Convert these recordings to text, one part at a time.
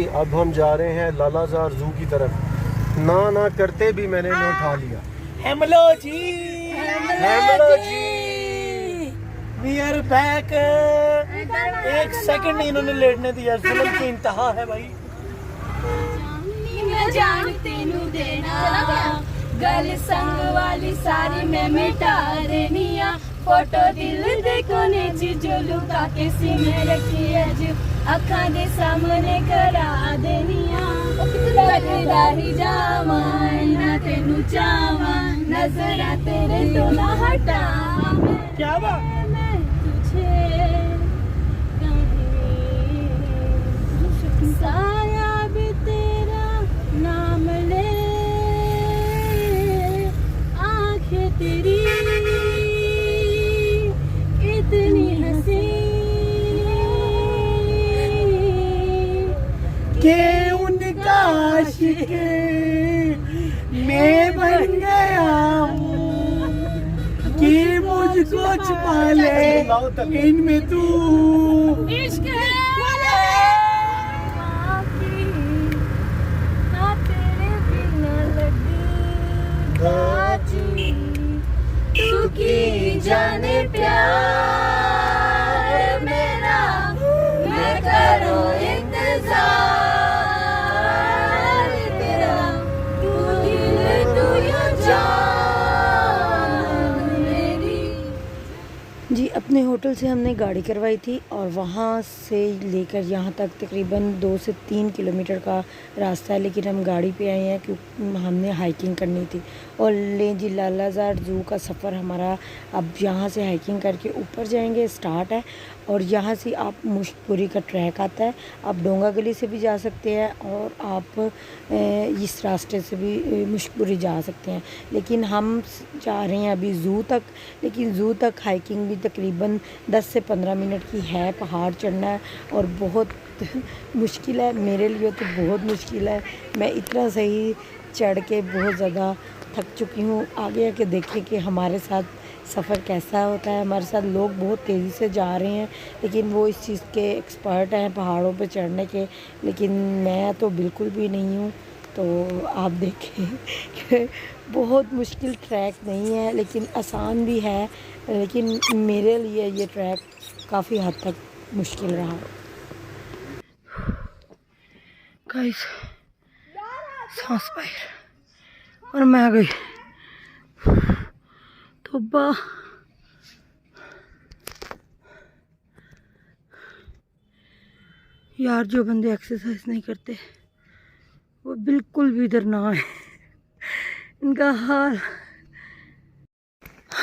अब हम जा रहे हैं लालाजार जू की तरफ। ना करते भी मैंने इन्हें उठा लिया। Hello ji, hello ji, we are back. एक सेकंड नहीं इन्होंने लेटने दिया। जुल्म की इंतहा है भाई। जान तेनू देना गल संग वाली सारी मैं मिटा देनिया। फोटो दिल दे कोने च जो लुका के सीने रखी अज अखां दे सामने करा देनिया। लगदा ही जावा ना तेनू चावा नजरा तेरे तो ना हटावा। क्या बात? मैं तुझे साया भी तेरा नाम ले आंखें तेरी इतनी हंसी के उनका आशिक मैं बन गया हूँ कि मुझको छुपा ले इनमें तू। इश्क है ना तेरे बिना लगता जी तू की जाने प्यार मेरा मैं करूं इंतजार तेरा तू दिल तू ये जान मेरी। जी अपने होटल से हमने गाड़ी करवाई थी और वहाँ से लेकर यहाँ तक तकरीबन 2 से 3 किलोमीटर का रास्ता है, लेकिन हम गाड़ी पे आए हैं क्योंकि हमने हाइकिंग करनी थी। और ले जी लालाजार जू का सफ़र हमारा अब यहाँ से हाइकिंग करके ऊपर जाएंगे, स्टार्ट है। और यहाँ से आप मुश्कपुरी का ट्रैक आता है, आप डोंगा गली से भी जा सकते हैं और आप इस रास्ते से भी मुश्कपुरी जा सकते हैं। लेकिन हम जा रहे हैं अभी ज़ू तक, लेकिन ज़ू तक हाइकिंग भी तकरीबन 10 से 15 मिनट की है। पहाड़ चढ़ना है और बहुत मुश्किल है, मेरे लिए तो बहुत मुश्किल है। मैं इतना सही चढ़ के बहुत ज़्यादा थक चुकी हूँ। आगे आके देखें कि हमारे साथ सफ़र कैसा होता है। हमारे साथ लोग बहुत तेज़ी से जा रहे हैं, लेकिन वो इस चीज़ के एक्सपर्ट हैं पहाड़ों पे चढ़ने के, लेकिन मैं तो बिल्कुल भी नहीं हूँ। तो आप देखें कि बहुत मुश्किल ट्रैक नहीं है, लेकिन आसान भी है, लेकिन मेरे लिए ये ट्रैक काफ़ी हद तक मुश्किल रहा। गाइस सांस बाहर और मैं आ गई तौबा। यार जो बंदे एक्सरसाइज नहीं करते वो बिल्कुल भी इधर ना आए, इनका हाल।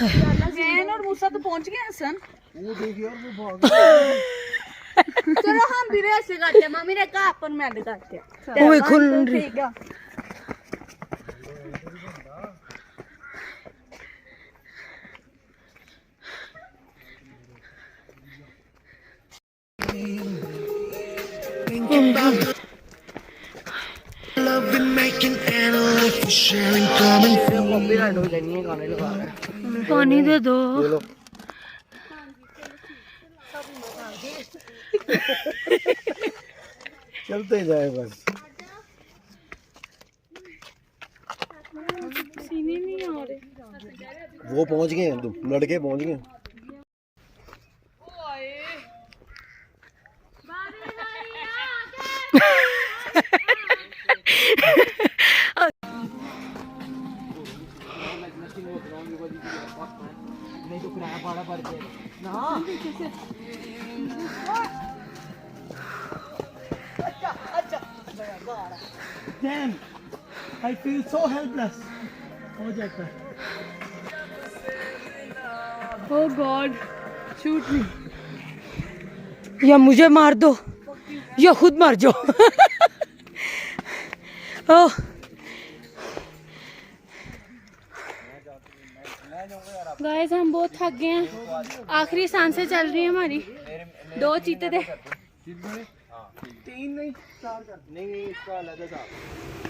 जैन और मूसा तो पहुंच गए हसन। वो देखिए यार वो भाग चलो हम भी रेस करते हैं। मम्मी ने कहा अपन मैं करते हैं। ओए खुल ठीक है। पानी दे दो। चलते जाए बस। वो पहुंच गए हैं, तुम लड़के पहुंच गए। नहीं तो किराया भाड़ा भर के ना। अच्छा Damn, I feel so helpless. हो जाता है। Oh God, shoot me. या मुझे मार दो या खुद मार जाओ। ओह गाइस हम बहुत थक गए हैं, आखिरी सांसें चल रही है हमारी। 2 चीते थे। 3 नहीं 4 कर नहीं इसका अलग था।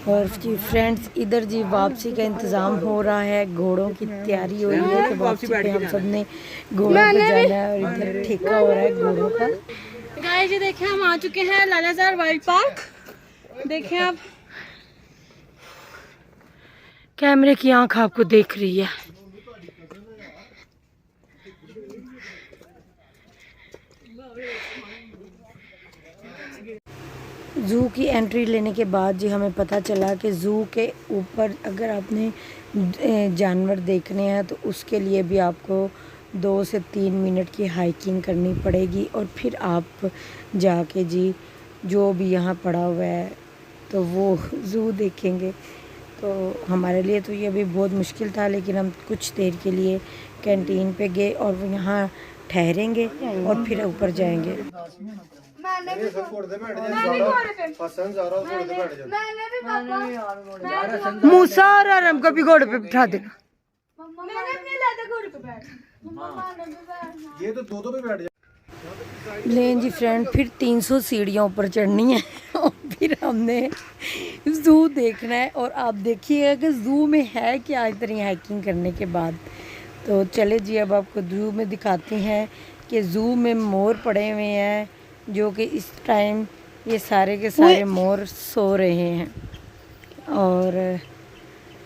और उसकी फ्रेंड्स इधर जी वापसी का इंतज़ाम हो रहा है, घोड़ों की तैयारी हो रही है कि वापसी पे हम सब ने घोड़ों पे जाना है और इधर ठेका हो रहा है घोड़ों का। गाइस ये देखिए हम आ चुके हैं लालाजार वाइल्ड पार्क। देखें आप, कैमरे की आंख आपको देख रही है। ज़ू की एंट्री लेने के बाद जी हमें पता चला कि ज़ू के ऊपर अगर आपने जानवर देखने हैं तो उसके लिए भी आपको 2 से 3 मिनट की हाइकिंग करनी पड़ेगी और फिर आप जाके जी जो भी यहाँ पड़ा हुआ है तो वो ज़ू देखेंगे। तो हमारे लिए तो ये अभी बहुत मुश्किल था, लेकिन हम कुछ देर के लिए कैंटीन पे गए और वो यहाँ ठहरेंगे और फिर ऊपर जाएंगे। मूसा और आराम को भी घोड़े पे बिठा देगा। ये तो दो पे बैठ लें जी फ्रेंड, फिर 300 सीढ़ियाँ ऊपर चढ़नी है और फिर हमने ज़ू देखना है। और आप देखिएगा कि ज़ू में है क्या इतनी हाइकिंग करने के बाद। तो चले जी अब आपको ज़ू में दिखाते हैं कि ज़ू में मोर पड़े हुए हैं, जो कि इस टाइम ये सारे के सारे मोर सो रहे हैं। और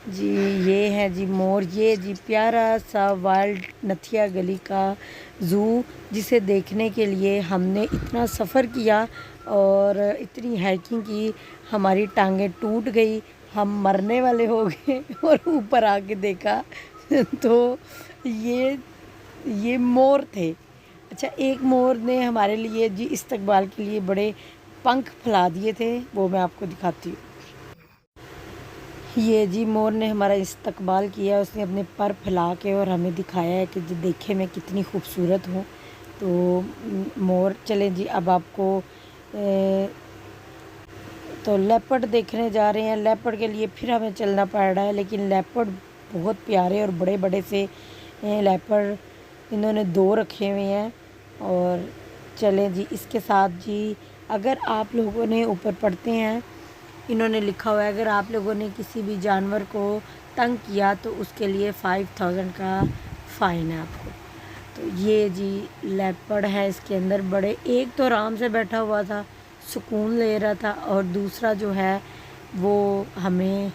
जी ये है जी मोर, ये जी प्यारा सा वाइल्ड नथिया गली का ज़ू, जिसे देखने के लिए हमने इतना सफ़र किया और इतनी हाइकिंग की, हमारी टांगें टूट गई, हम मरने वाले हो गए। और ऊपर आके देखा तो ये मोर थे। अच्छा, एक मोर ने हमारे लिए जी इस्तकबाल के लिए बड़े पंख फैला दिए थे, वो मैं आपको दिखाती हूँ। ये जी मोर ने हमारा इस्तकबाल किया, उसने अपने पर फैला के और हमें दिखाया है कि जी देखे मैं कितनी खूबसूरत हूँ। तो मोर, चलें जी अब आपको तो लेपर्ड देखने जा रहे हैं। लेपर्ड के लिए फिर हमें चलना पड़ रहा है, लेकिन लेपर्ड बहुत प्यारे और बड़े बड़े से लेपर्ड इन्होंने 2 रखे हुए हैं। और चलें जी इसके साथ जी, अगर आप लोगों ने ऊपर पढ़ते हैं, इन्होंने लिखा हुआ है अगर आप लोगों ने किसी भी जानवर को तंग किया तो उसके लिए 5000 का फ़ाइन है आपको। तो ये जी लेपर्ड है, इसके अंदर बड़े, एक तो आराम से बैठा हुआ था, सुकून ले रहा था, और दूसरा जो है वो हमें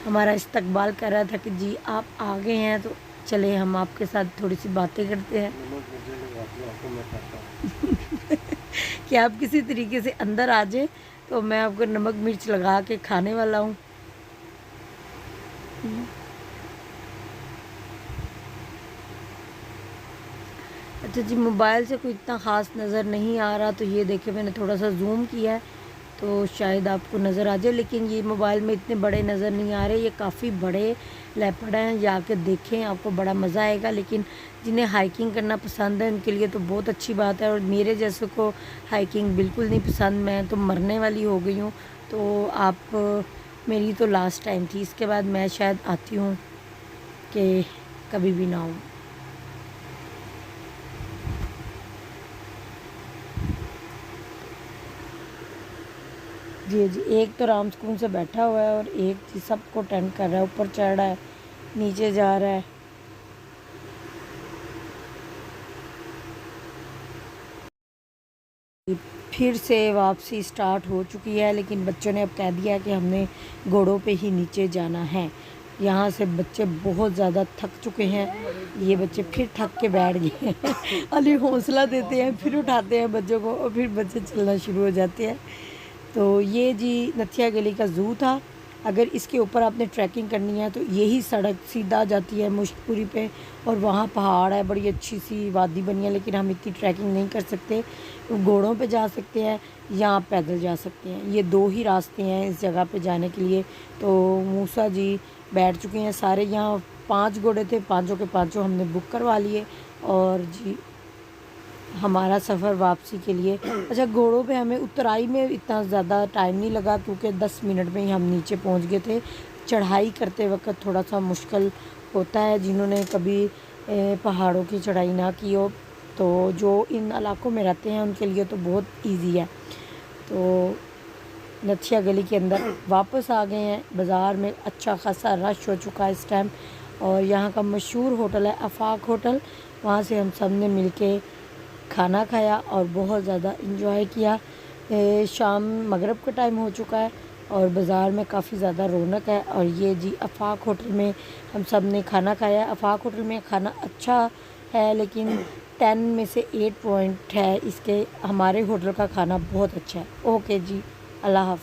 हमारा इस्तकबाल कर रहा था कि जी आप आ गए हैं तो चले हम आपके साथ थोड़ी सी बातें करते हैं। कि आप किसी तरीके से अंदर आ जाए तो मैं आपको नमक मिर्च लगा के खाने वाला हूँ। अच्छा जी, मोबाइल से कोई इतना ख़ास नज़र नहीं आ रहा, तो ये देखे मैंने थोड़ा सा जूम किया है तो शायद आपको नज़र आ जाए, लेकिन ये मोबाइल में इतने बड़े नज़र नहीं आ रहे। ये काफ़ी बड़े लेपर्ड हैं, जाके देखें आपको बड़ा मज़ा आएगा। लेकिन जिन्हें हाइकिंग करना पसंद है उनके लिए तो बहुत अच्छी बात है, और मेरे जैसे को हाइकिंग बिल्कुल नहीं पसंद, मैं तो मरने वाली हो गई हूँ। तो आप, मेरी तो लास्ट टाइम थी, इसके बाद मैं शायद आती हूँ कि कभी भी ना हो। जी जी, एक तो राम सुकून से बैठा हुआ है और एक जी सबको टेंट कर रहा है, ऊपर चढ़ रहा है, नीचे जा रहा है। फिर से वापसी स्टार्ट हो चुकी है, लेकिन बच्चों ने अब कह दिया कि हमने घोड़ों पे ही नीचे जाना है। यहाँ से बच्चे बहुत ज़्यादा थक चुके हैं, ये बच्चे फिर थक के बैठ गए हैं। अली हौसला देते हैं, फिर उठाते हैं बच्चों को और फिर बच्चे चलना शुरू हो जाते हैं। तो ये जी नथिया गली का ज़ू था। अगर इसके ऊपर आपने ट्रैकिंग करनी है तो यही सड़क सीधा जाती है मुश्तपुरी पे, और वहाँ पहाड़ है, बड़ी अच्छी सी वादी बनी है, लेकिन हम इतनी ट्रैकिंग नहीं कर सकते। घोड़ों पे जा सकते हैं या पैदल जा सकते हैं, ये 2 ही रास्ते हैं इस जगह पे जाने के लिए। तो मूसा जी बैठ चुके हैं सारे, यहाँ 5 घोड़े थे, 5 के 5 हमने बुक करवा लिए। और जी हमारा सफ़र वापसी के लिए, अच्छा घोड़ों पे हमें उतराई में इतना ज़्यादा टाइम नहीं लगा, क्योंकि 10 मिनट में ही हम नीचे पहुंच गए थे। चढ़ाई करते वक्त थोड़ा सा मुश्किल होता है, जिन्होंने कभी पहाड़ों की चढ़ाई ना की हो, तो जो इन इलाकों में रहते हैं उनके लिए तो बहुत इजी है। तो नथिया गली के अंदर वापस आ गए हैं। बाज़ार में अच्छा खासा रश हो चुका है इस टाइम, और यहाँ का मशहूर होटल है आफाक होटल, वहाँ से हम सब ने मिल के खाना खाया और बहुत ज़्यादा इंजॉय किया। शाम मगरिब का टाइम हो चुका है और बाज़ार में काफ़ी ज़्यादा रौनक है। और ये जी अफाक होटल में हम सब ने खाना खाया। अफाक होटल में खाना अच्छा है लेकिन 10 में से 8 पॉइंट है इसके। हमारे होटल का खाना बहुत अच्छा है। ओके जी, अल्लाह हाफ़िज़।